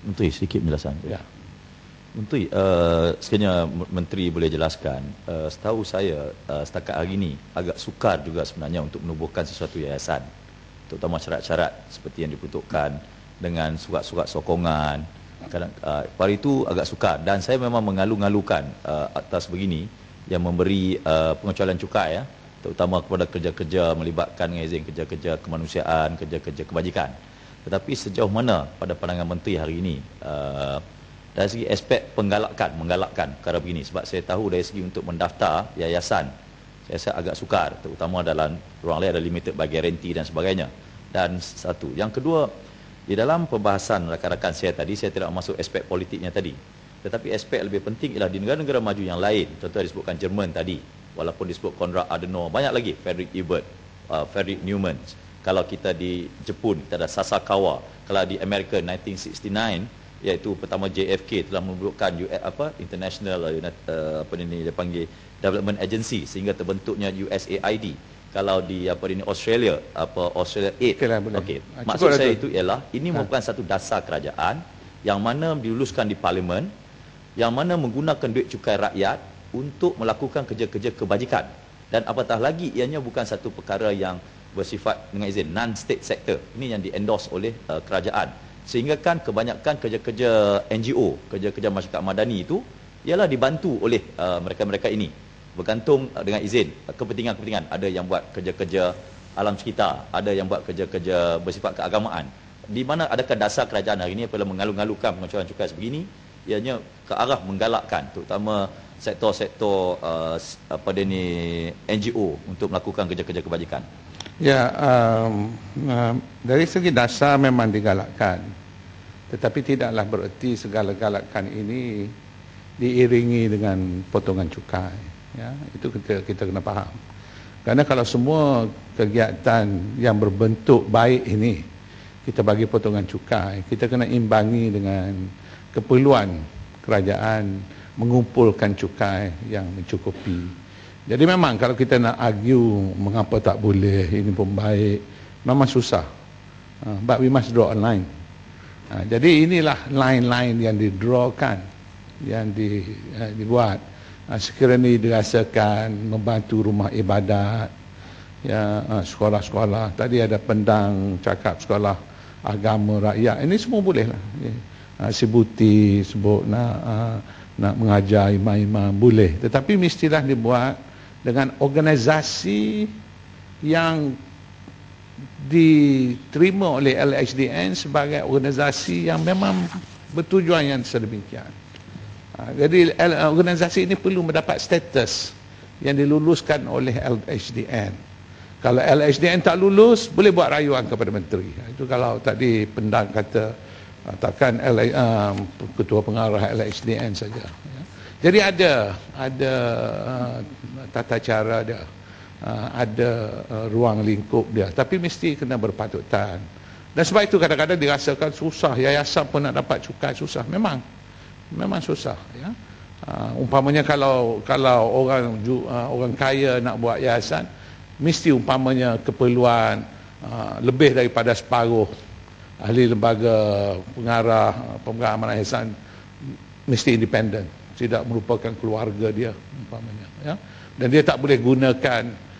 Menteri, sedikit penjelasan. Ya. Menteri, sekiranya Menteri boleh jelaskan, setahu saya setakat hari ini agak sukar juga sebenarnya untuk menubuhkan sesuatu yayasan, terutama syarat-syarat seperti yang diperuntukkan dengan surat-surat sokongan. Hari itu agak sukar, dan saya memang mengalu-ngalukan atas begini yang memberi pengecualian cukai, ya, terutama kepada kerja-kerja melibatkan dengan izin kerja-kerja kemanusiaan, kerja-kerja kebajikan. Tetapi sejauh mana pada pandangan Menteri hari ini dari segi aspek menggalakkan perkara begini, sebab saya tahu dari segi untuk mendaftar yayasan saya rasa agak sukar, terutama dalam ruang lain ada limited by guarantee dan sebagainya. Dan satu, yang kedua, di dalam pembahasan rakan-rakan saya tadi, saya tidak masuk aspek politiknya tadi, tetapi aspek lebih penting ialah di negara-negara maju yang lain, contohnya disebutkan Jerman tadi, walaupun disebut Konrad Adenauer, banyak lagi, Friedrich Ebert, Friedrich Neumann. Kalau kita di Jepun, kita ada Sasakawa. Kalau di Amerika 1969, iaitu pertama JFK telah membentukkan International dia panggil Development Agency, sehingga terbentuknya USAID. Kalau di Australia, Australia Aid. Okey. Maksud saya itu ialah ini merupakan satu dasar kerajaan yang mana diluluskan di parlimen, yang mana menggunakan duit cukai rakyat untuk melakukan kerja-kerja kebajikan. Dan apatah lagi, ianya bukan satu perkara yang bersifat dengan izin non-state sector. Ini yang di-endorse oleh kerajaan. Sehingga kan kebanyakan kerja-kerja NGO, kerja-kerja masyarakat madani itu ialah dibantu oleh mereka-mereka ini, bergantung dengan izin kepentingan-kepentingan. Ada yang buat kerja-kerja alam sekitar, ada yang buat kerja-kerja bersifat keagamaan. Di mana adakah dasar kerajaan hari ini apabila mengalu-ngalukan pengecualian cukai sebegini, ianya ke arah menggalakkan terutama sektor-sektor NGO untuk melakukan kerja-kerja kebajikan? Ya, dari segi dasar memang digalakkan, tetapi tidaklah bererti segala galakan ini diiringi dengan potongan cukai. Ya, itu kita kena faham. Karena kalau semua kegiatan yang berbentuk baik ini kita bagi potongan cukai, kita kena imbangi dengan keperluan kerajaan mengumpulkan cukai yang mencukupi. Jadi memang kalau kita nak argue mengapa tak boleh, ini pun baik, memang susah. But we must draw a line. Jadi inilah line-line yang didrawkan, yang dibuat. Sekiranya dirasakan membantu rumah ibadat, ya, sekolah-sekolah. Tadi ada pendang cakap sekolah agama rakyat. Ini semua boleh lah. Sebuti sebut nak mengajar imam-imam boleh, tetapi mestilah dibuat dengan organisasi yang diterima oleh LHDN sebagai organisasi yang memang bertujuan yang sedemikian. Jadi organisasi ini perlu mendapat status yang diluluskan oleh LHDN. Kalau LHDN tak lulus, boleh buat rayuan kepada menteri. Itu kalau tadi pendang kata takkan ketua pengarah LHDN saja. Jadi ada tata cara dia, ada ruang lingkup dia, tapi mesti kena berpatutan. Dan sebab itu kadang-kadang dirasakan susah, yayasan pun nak dapat cukai susah. Memang susah, ya. Umpamanya kalau orang kaya nak buat yayasan, mesti umpamanya keperluan lebih daripada separuh ahli lembaga pengarah amanah yayasan mesti independen, tidak merupakan keluarga dia umpamanya, ya. Dan dia tak boleh gunakan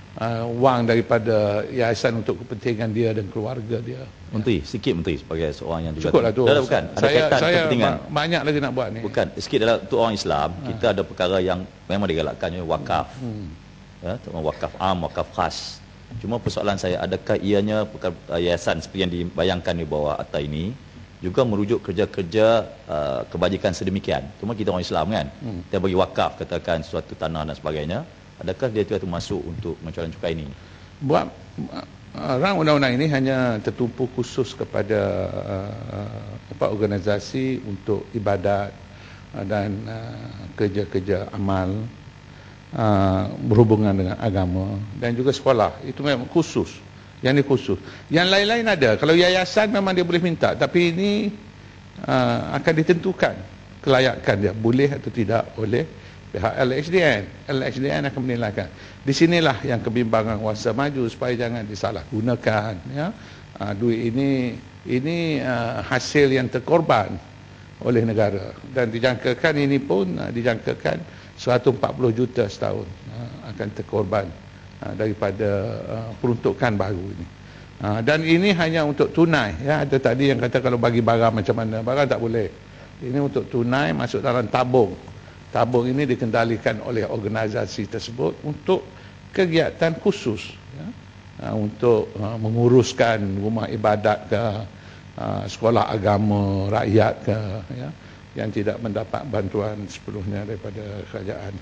wang daripada yayasan untuk kepentingan dia dan keluarga dia. Menteri, sikit Menteri sebagai seorang yang juga cukuplah tu. Bukan, ada kaitan kepentingan. Banyak lagi nak buat ni. Bukan, sikit dalam untuk orang Islam, kita ada perkara yang memang digalakkan, wakaf. Ya, wakaf am, wakaf khas. Cuma persoalan saya, adakah ianya yayasan seperti yang dibayangkan di bawah atas ini juga merujuk kerja-kerja kebajikan sedemikian? Cuma kita orang Islam kan, kita bagi wakaf, katakan suatu tanah dan sebagainya, adakah dia itu masuk untuk pengecualian cukai ini? Buat rang undang-undang ini hanya tertumpu khusus kepada organisasi untuk ibadat dan kerja-kerja amal berhubungan dengan agama dan juga sekolah. Itu memang khusus. Yang ini khusus. Yang lain-lain ada. Kalau yayasan memang dia boleh minta, tapi ini akan ditentukan kelayakan dia boleh atau tidak oleh pihak LHDN. LHDN akan menilaikan. Di sinilah yang kebimbangan kuasa maju supaya jangan disalahgunakan, ya. Duit ini hasil yang terkorban oleh negara, dan dijangkakan ini pun dijangkakan 140 juta setahun akan terkorban daripada peruntukan baru ini. Dan ini hanya untuk tunai, ya. Ada tadi yang kata kalau bagi barang macam mana, barang tak boleh. Ini untuk tunai masuk dalam tabung. Tabung ini dikendalikan oleh organisasi tersebut untuk kegiatan khusus, ya. Untuk menguruskan rumah ibadat ke, sekolah agama rakyat ke, ya, yang tidak mendapat bantuan sepenuhnya daripada kerajaan.